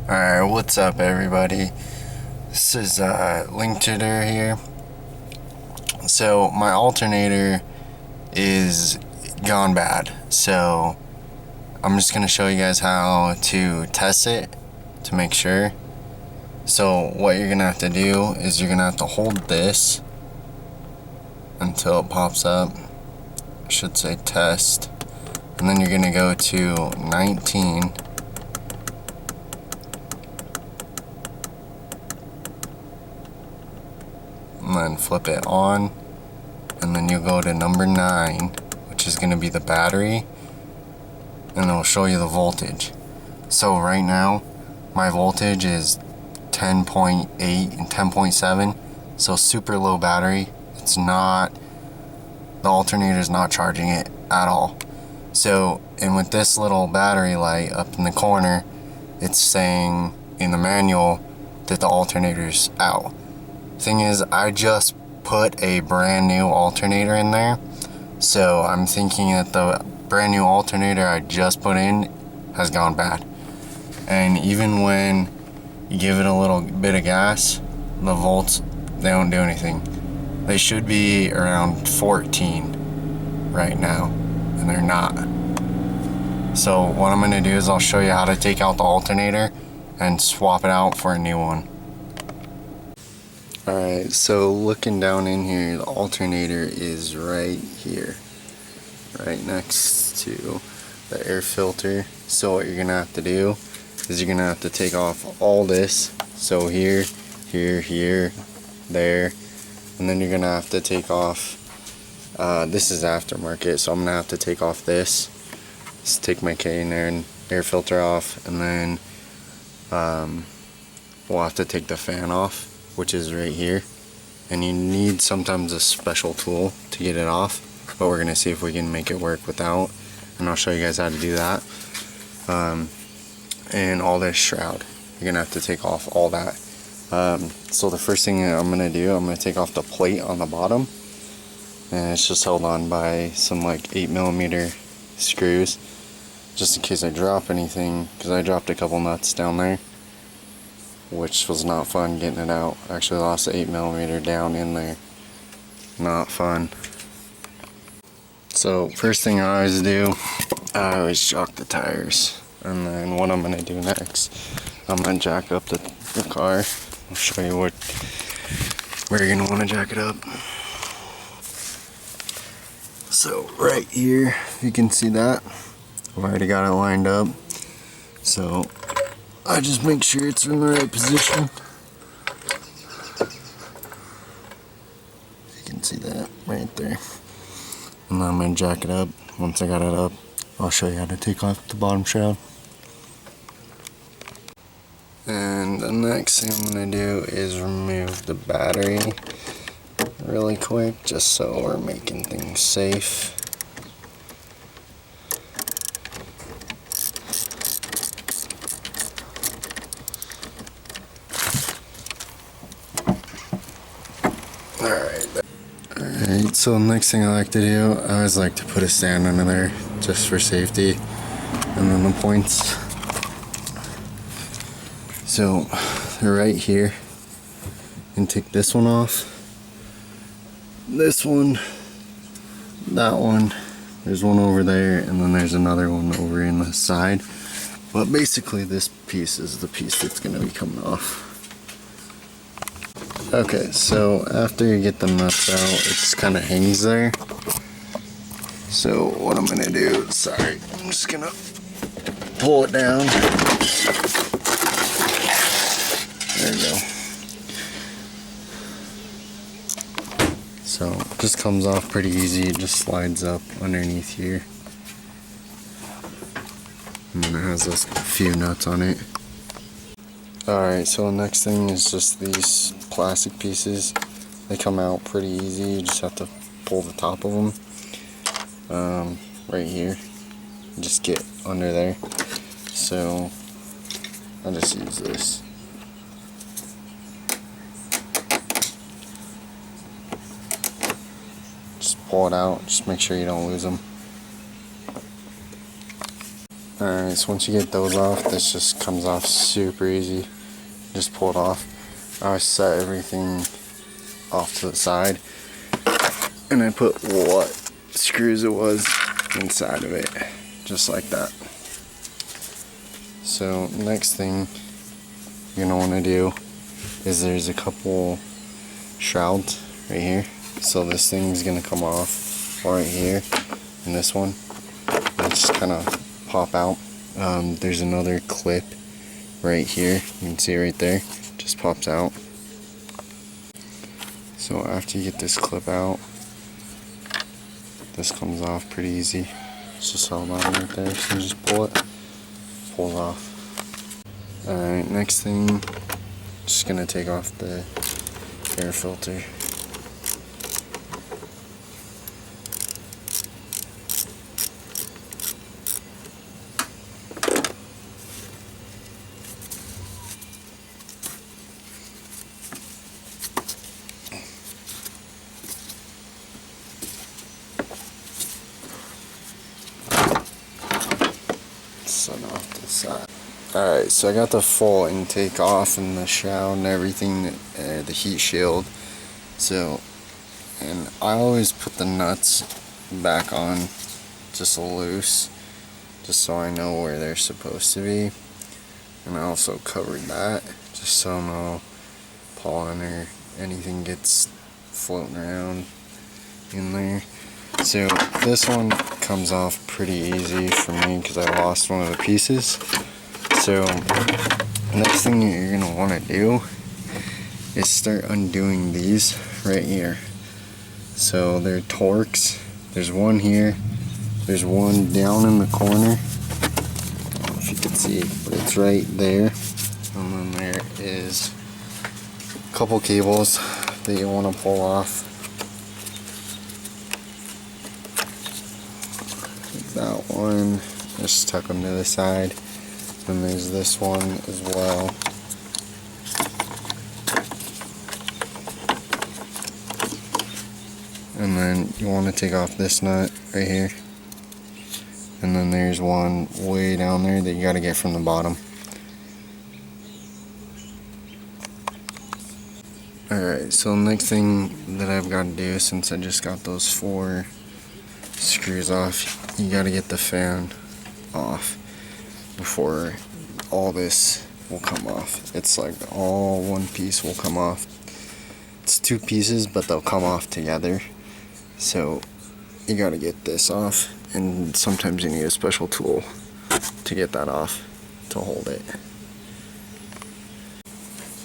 Alright, what's up everybody? This is Linktutor here. So my alternator is gone bad, so I'm just gonna show you guys how to test it to make sure. So what you're gonna have to do is you're gonna have to hold this until it pops up. It should say test, and then you're gonna go to 19. And then flip it on, and then you go to number 9, which is going to be the battery, and it'll show you the voltage. So right now my voltage is 10.8 and 10.7, so super low battery. It's not, the alternator is not charging it at all. So, and with this little battery light up in the corner, it's saying in the manual that the alternator's out. Thing is, I just put a brand new alternator in there, so I'm thinking that the brand new alternator I just put in has gone bad. And even when you give it a little bit of gas, the volts, they don't do anything. They should be around 14 right now, and they're not. So what I'm gonna do is I'll show you how to take out the alternator and swap it out for a new one. Alright, so looking down in here, the alternator is right here, right next to the air filter. So what you're gonna have to do is you're gonna have to take off all this. So here, here, there, and then you're gonna have to take off, this is aftermarket, so I'm gonna have to take off this. Just take my K in there and air filter off, and then we'll have to take the fan off, which is right here, and you need sometimes a special tool to get it off, but we're gonna see if we can make it work without, and I'll show you guys how to do that. And all this shroud, you're gonna have to take off all that. So the first thing I'm gonna do, I'm gonna take off the plate on the bottom, and it's just held on by some like 8mm screws, just in case I drop anything, because I dropped a couple nuts down there, which was not fun getting it out. I actually lost the 8mm down in there. Not fun. So first thing I always do, I always jack the tires. And then what I'm gonna do next, I'm gonna jack up the car. I'll show you where you're gonna wanna jack it up. So right here, you can see that. I've already got it lined up. So I just make sure it's in the right position. You can see that right there. And then I'm going to jack it up. Once I got it up, I'll show you how to take off the bottom shroud. And the next thing I'm going to do is remove the battery really quick, just so we're making things safe. Alright, so the next thing I like to do, I always like to put a stand under there just for safety, and then the points. So they're right here, and take this one off, this one, that one, there's one over there, and then there's another one over in the side. But basically this piece is the piece that's going to be coming off. Okay, so after you get the nuts out, it just kind of hangs there. So what I'm going to do, sorry, I'm just going to pull it down. There we go. So it just comes off pretty easy, it just slides up underneath here. And then it has a few nuts on it. Alright, so the next thing is just these plastic pieces. They come out pretty easy, you just have to pull the top of them right here. Just get under there. So I'll just use this. Just pull it out, just make sure you don't lose them. Alright, so once you get those off, this just comes off super easy. Just pull it off. I always set everything off to the side, and I put what screws it was inside of it, just like that. So next thing you're gonna want to do is there's a couple shrouds right here. So this thing's gonna come off right here, and this one, they just kind of pop out. There's another clip right here, you can see it right there, just pops out. So after you get this clip out, this comes off pretty easy. It's just all on right there, so you just pull it, pulls off. Alright, next thing, just gonna take off the air filter. Set off to the side. Alright, so I got the full intake off and the shroud and everything, the heat shield. So, and I always put the nuts back on just loose, just so I know where they're supposed to be. And I also covered that, just so no pollen or anything gets floating around in there. So this one comes off pretty easy for me because I lost one of the pieces. So next thing you're going to want to do is start undoing these right here. So they're Torx. There's one here, there's one down in the corner, I don't know if you can see, but it's right there. And then there is a couple cables that you want to pull off. That one, just tuck them to the side. Then there's this one as well. And then you want to take off this nut right here. And then there's one way down there that you got to get from the bottom. Alright, so the next thing that I've got to do, since I just got those 4 screws off, you got to get the fan off before all this will come off. It's like all one piece will come off. It's 2 pieces, but they'll come off together. So you got to get this off, and sometimes you need a special tool to get that off to hold it.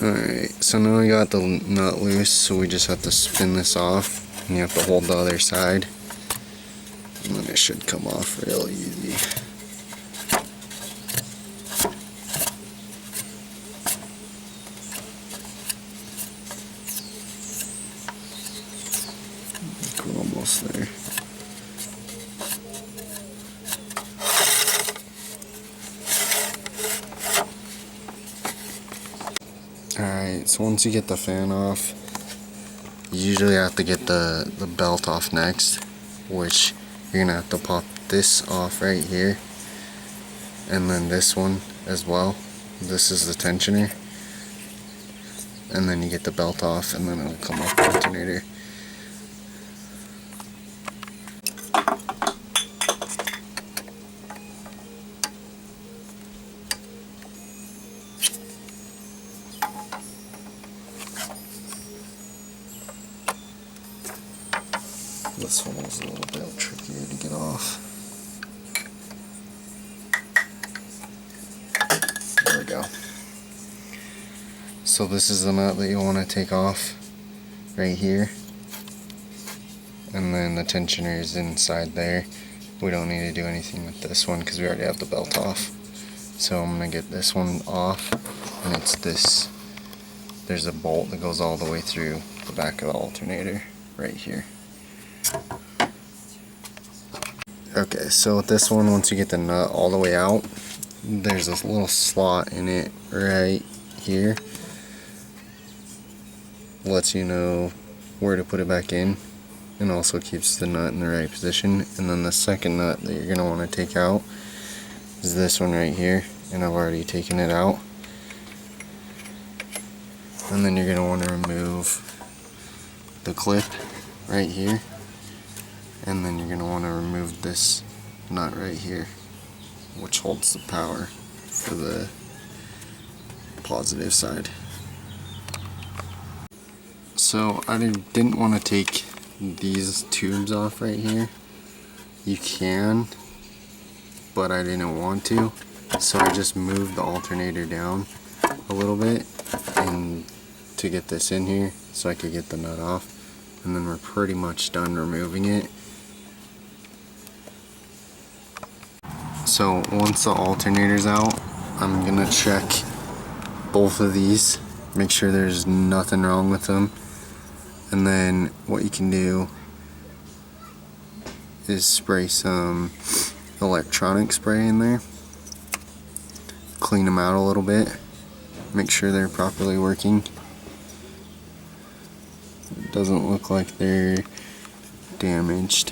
Alright, so now we got the nut loose, so we just have to spin this off, and you have to hold the other side, and then it should come off real easy. I think we're almost there. Alright, so once you get the fan off, you usually have to get the belt off next, which you're gonna have to pop this off right here, and then this one as well. This is the tensioner, and then you get the belt off, and then it'll come off the alternator. This one was a little bit trickier to get off. There we go. So this is the nut that you want to take off right here, and then the tensioner is inside there. We don't need to do anything with this one because we already have the belt off. So I'm going to get this one off, and it's this. There's a bolt that goes all the way through the back of the alternator right here. Okay, so with this one, once you get the nut all the way out, there's this little slot in it right here. Lets you know where to put it back in, and also keeps the nut in the right position. And then the second nut that you're going to want to take out is this one right here, and I've already taken it out. And then you're going to want to remove the clip right here, and then you're going to want to remove this nut right here, which holds the power for the positive side. So I didn't want to take these tubes off right here. You can, but I didn't want to, so I just moved the alternator down a little bit and to get this in here so I could get the nut off, and then we're pretty much done removing it. So once the alternator's out, I'm gonna check both of these, make sure there's nothing wrong with them, and then what you can do is spray some electronic spray in there, clean them out a little bit, make sure they're properly working. It doesn't look like they're damaged.